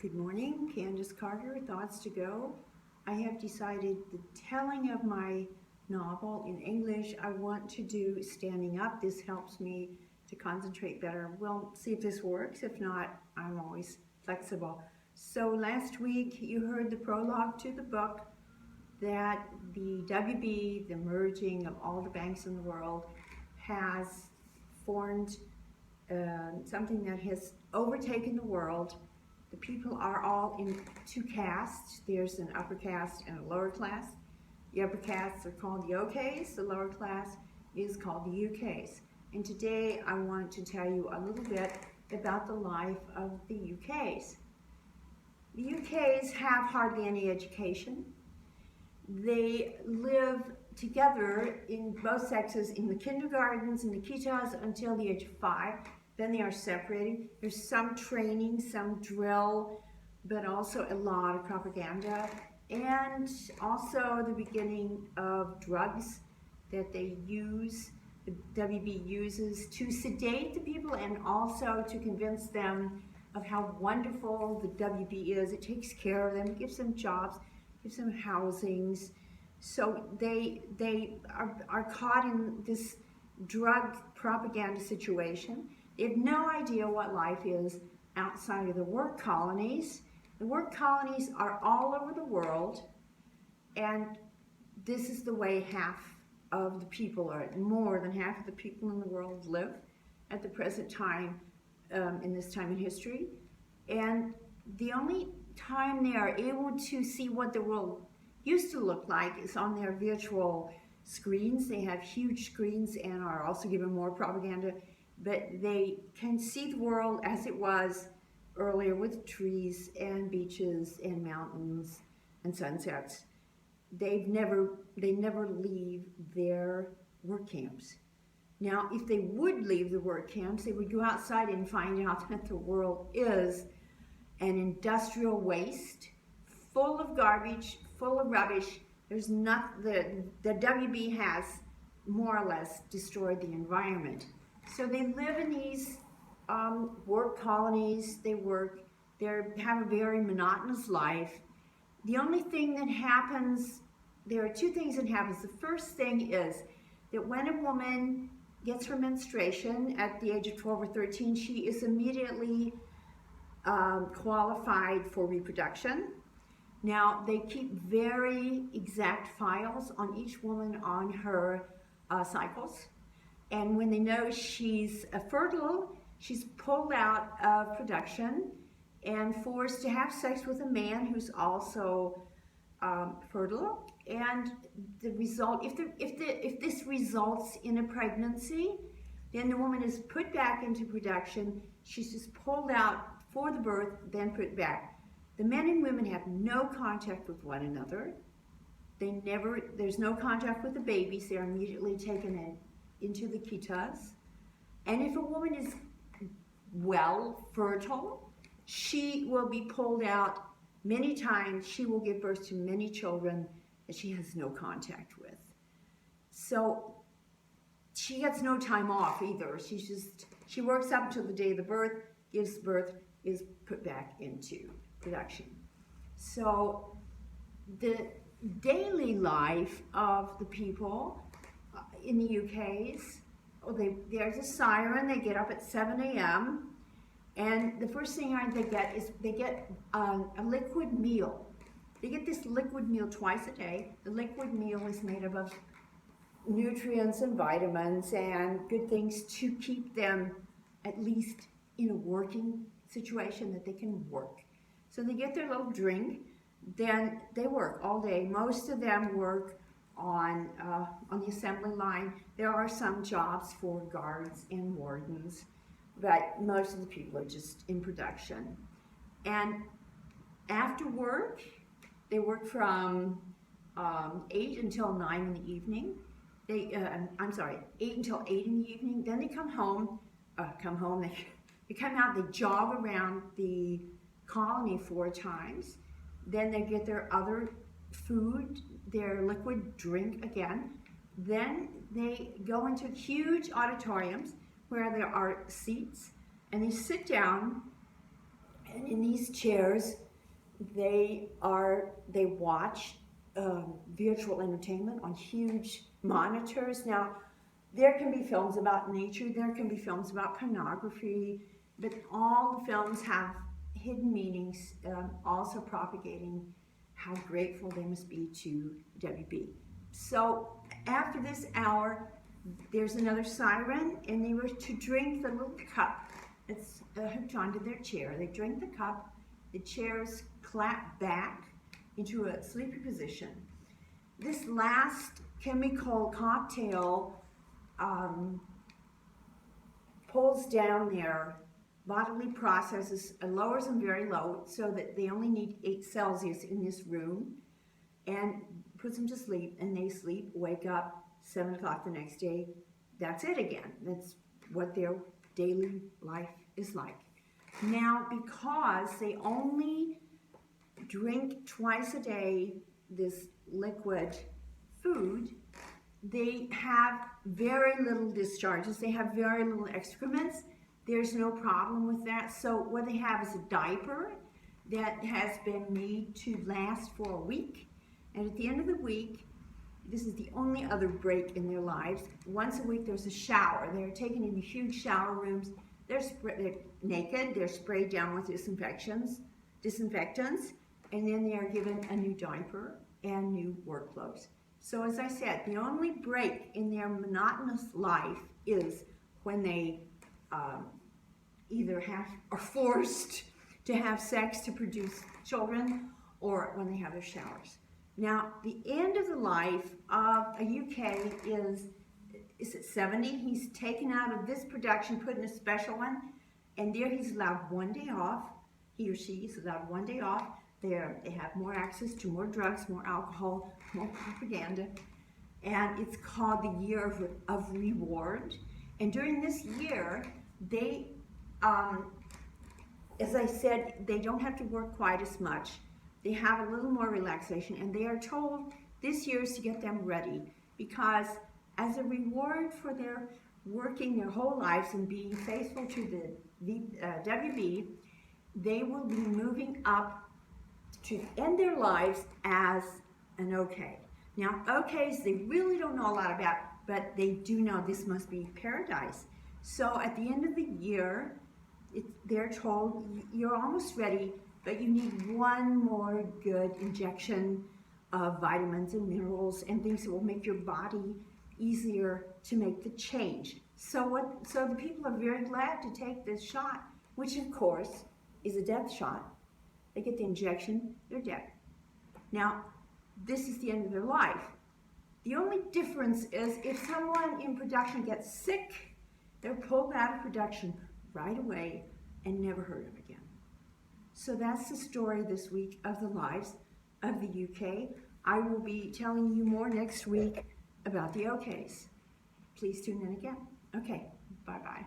Good morning, Candace Carter, Thoughts to Go. I have decided the telling of my novel in English, I want to do standing up. This helps me to concentrate better. We'll see if this works. If not, I'm always flexible. So last week you heard the prologue to the book that the WB, the merging of all the banks in the world, has formed something that has overtaken the world. The people are all in two castes. There's an upper caste and a lower class. The upper castes are called the OKs. The lower class is called the UKs. And today I want to tell you a little bit about the life of the UKs. The UKs have hardly any education. They live together in both sexes in the kindergartens and the kitas until the age of 5. Then they are separated. There's some training, some drill, but also a lot of propaganda, and also the beginning of drugs that they use, the WB uses to sedate the people and also to convince them of how wonderful the WB is. It takes care of them, gives them jobs, gives them housings. So they are caught in this drug propaganda situation. They have no idea what life is outside of the work colonies. The work colonies are all over the world, and this is the way half of the people, or more than half of the people in the world, live at the present time, in this time in history. And the only time they are able to see what the world used to look like is on their virtual screens. They have huge screens and are also given more propaganda, but they can see the world as it was earlier with trees and beaches and mountains and sunsets. They never leave their work camps. Now, if they would leave the work camps, they would go outside and find out that the world is an industrial waste, full of garbage, full of rubbish. There's not, the WB has more or less destroyed the environment. So they live in these work colonies. They have a very monotonous life. The only thing that happens, there are two things that happens. The first thing is that when a woman gets her menstruation at the age of 12 or 13, she is immediately qualified for reproduction. Now, they keep very exact files on each woman on her cycles. And when they know she's fertile, she's pulled out of production and forced to have sex with a man who's also fertile. And the result, if this results in a pregnancy, then the woman is put back into production. She's just pulled out for the birth, then put back. The men and women have no contact with one another. There's no contact with the babies. They're immediately taken into the kitas. And if a woman is fertile, she will be pulled out many times. She will give birth to many children that she has no contact with. So she gets no time off either. She works up until the day of the birth, gives birth, is put back into production. So the daily life of the people in the UKs, there's a siren. They get up at 7 a.m. and the first thing they get is a liquid meal. They get this liquid meal twice a day. The liquid meal is made up of nutrients and vitamins and good things to keep them at least in a working situation that they can work. So they get their little drink, then they work all day. Most of them work on the assembly line. There are some jobs for guards and wardens, but most of the people are just in production. And after work, they work from 8 until 9 in the evening. 8 until 8 in the evening. Then they come home, they come out, they jog around the colony 4 times. Then they get their other food, their liquid drink again. Then they go into huge auditoriums where there are seats, and they sit down And in these chairs, they watch virtual entertainment on huge monitors. Now, there can be films about nature, there can be films about pornography, but all the films have hidden meanings, also propagating how grateful they must be to WB. So after this hour, there's another siren, and they were to drink the little cup that's hooked onto their chair. They drink the cup, the chairs clap back into a sleepy position. This last chemical cocktail pulls down their bodily processes, lowers them very low so that they only need 8 Celsius in this room, and puts them to sleep, and they sleep, wake up, 7 o'clock the next day. That's it again. That's what their daily life is like. Now, because they only drink twice a day this liquid food, they have very little discharges. They have very little excrements. There's no problem with that. So what they have is a diaper that has been made to last for a week. And at the end of the week, this is the only other break in their lives. Once a week, there's a shower. They're taken into huge shower rooms. They're naked. They're sprayed down with disinfectants, and then they are given a new diaper and new work clothes. So as I said, the only break in their monotonous life is when they either are forced to have sex to produce children, or when they have their showers. Now, the end of the life of a UK is at 70. He's taken out of this production, put in a special one, and there he's allowed 1 day off. He or she is allowed 1 day off. They have more access to more drugs, more alcohol, more propaganda, and it's called the Year of Reward. And during this year, they, as I said, they don't have to work quite as much. They have a little more relaxation, and they are told this year is to get them ready, because as a reward for their working their whole lives and being faithful to the WB, they will be moving up to end their lives as an OK. Now, OKs, they really don't know a lot about, but they do know this must be paradise. So at the end of the year, they're told, you're almost ready, but you need one more good injection of vitamins and minerals and things that will make your body easier to make the change. So the people are very glad to take this shot, which of course is a death shot. They get the injection, they're dead. Now, this is the end of their life. The only difference is if someone in production gets sick, they're pulled out of production right away and never heard of again. So that's the story this week of the lives of the UK. I will be telling you more next week about the OKs. Please tune in again. Okay, bye-bye.